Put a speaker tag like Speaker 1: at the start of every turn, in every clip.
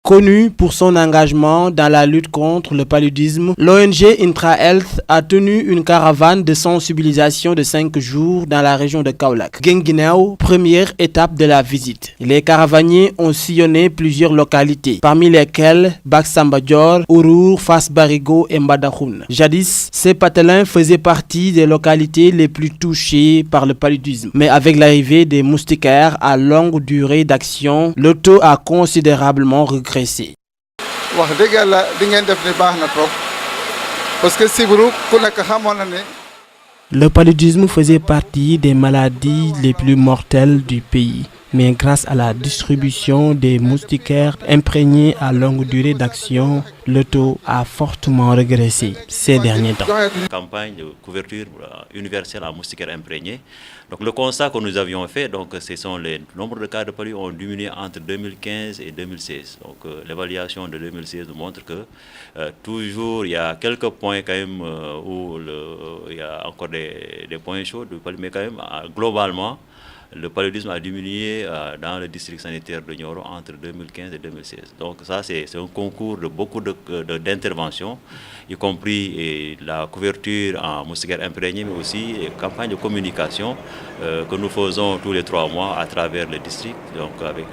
Speaker 1: Connue pour son engagement dans la lutte contre le paludisme, l'ONG Intra-Health a tenu une caravane de sensibilisation de 5 jours dans la région de Kaolack. Guinguinéo, première étape de la visite. Les caravaniers ont sillonné plusieurs localités, parmi lesquelles Baksambadjor, Ourour, Fass Barigo et Mbadakhoune. Jadis, ces patelins faisaient partie des localités les plus touchées par le paludisme. Mais avec l'arrivée des moustiquaires à longue durée d'action, le taux a considérablement régressé. Le paludisme faisait partie des maladies les plus mortelles du pays. Mais grâce à la distribution des moustiquaires imprégnés à longue durée d'action, le taux a fortement régressé ces derniers temps.
Speaker 2: Campagne de couverture universelle en moustiquaires imprégnés. Donc le constat que nous avions fait, ce sont les nombres de cas de palu ont diminué entre 2015 et 2016. Donc l'évaluation de 2016 nous montre que toujours il y a quelques points quand même où il y a encore des points chauds de palu, mais quand même globalement le paludisme a diminué dans le district sanitaire de Nioro entre 2015 et 2016. Donc ça, c'est un concours de beaucoup d'interventions, y compris la couverture en moustiquaires imprégnés, mais aussi les campagnes de communication que nous faisons tous les 3 mois à travers le district, donc avec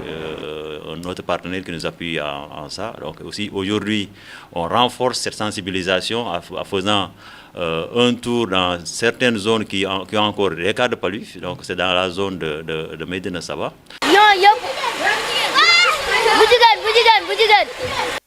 Speaker 2: un autre partenaire qui nous appuie en ça. Donc aussi aujourd'hui, on renforce cette sensibilisation en faisant un tour dans certaines zones qui ont encore des cas de palu. Donc c'est dans la zone de Médina Saba.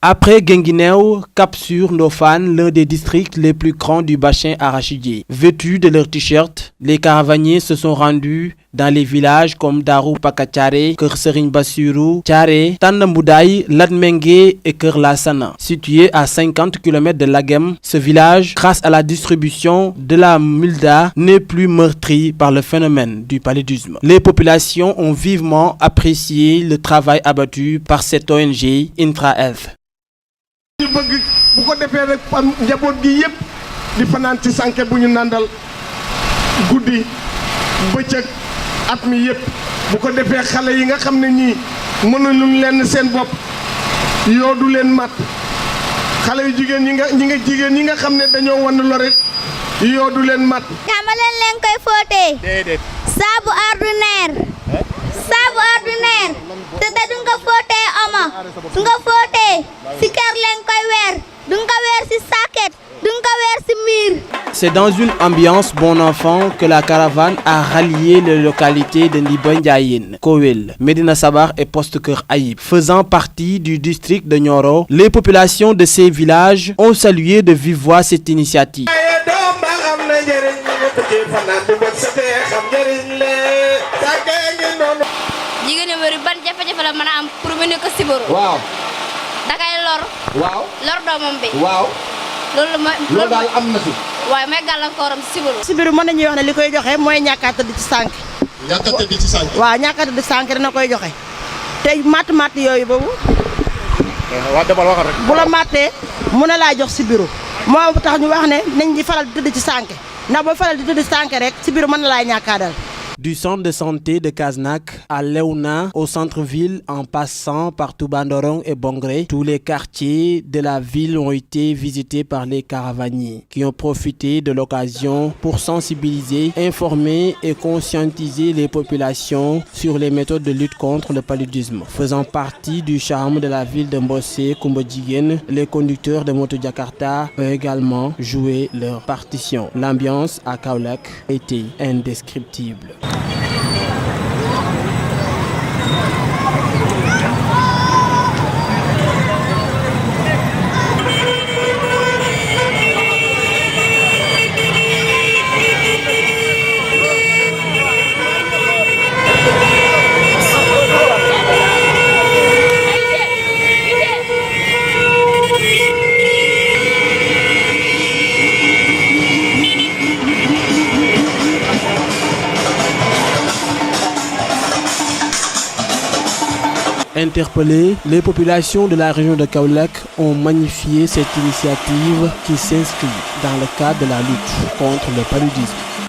Speaker 1: Après Guinguinéo, cap sur Ndofane, l'un des districts les plus grands du bassin arachidier. Vêtus de leurs t-shirts, les caravaniers se sont rendus dans les villages comme Darou Pakachare, Keur Serigne Bassirou, Tchare, Tandamboudaï, Latmengue et Keur Lassana. Situé à 50 km de Lagem, ce village, grâce à la distribution de la mulda, n'est plus meurtri par le phénomène du paludisme. Les populations ont vivement apprécié le travail abattu par cette ONG Intra-Health.
Speaker 3: at mi yëpp bu ko defee xale yi nga xam ne ñii mënuñu leen seen bopp yoo du leen mat xale yu jigéen ñi nga xam ne dañoo wan lore yoo du leen mat.
Speaker 4: dama leen koy fóotee. déedéet. saabu ordinaire. te du nga fóotee omo. du nga fóotee si kër leen koy weer. du nga weer si sàkket. du nga weer si miir.
Speaker 1: C'est dans une ambiance bon enfant que la caravane a rallié les localités de Ndibandiaïne, Kowel, Médina Sabar et Poste Keur Aïb. Faisant partie du district de Nioro, les populations de ces villages ont salué de vive voix cette initiative.
Speaker 3: loolu daal am na fi.
Speaker 5: waaye may gàllankooram
Speaker 6: sibiru mën nañuy wax ne li koy joxe mooy ñàkk a tëdd ci sànq.
Speaker 3: ñàkk a tëdd ci sànq.
Speaker 6: waaw ñàkk a tëdd ci sànq dina koy joxe te matt yooyu boobu.
Speaker 3: waaw demal waxal rek.
Speaker 6: bu la mattee mën na laa jox sibiru moo tax ñu wax ne nañ di faral di tëdd ci sànq ndax boo faral di tëdd ci sànq rek sibiru mën na laa ñàkkaadal.
Speaker 1: Du centre de santé de Kasnack à Léona, au centre-ville, en passant par Toubandorong et Bongré, tous les quartiers de la ville ont été visités par les caravaniers qui ont profité de l'occasion pour sensibiliser, informer et conscientiser les populations sur les méthodes de lutte contre le paludisme. Faisant partie du charme de la ville de Mbossé, Kumbodjigen, les conducteurs de moto Jakarta ont également joué leur partition. L'ambiance à Kaolack était indescriptible. Interpellées, les populations de la région de Kaolack ont magnifié cette initiative qui s'inscrit dans le cadre de la lutte contre le paludisme.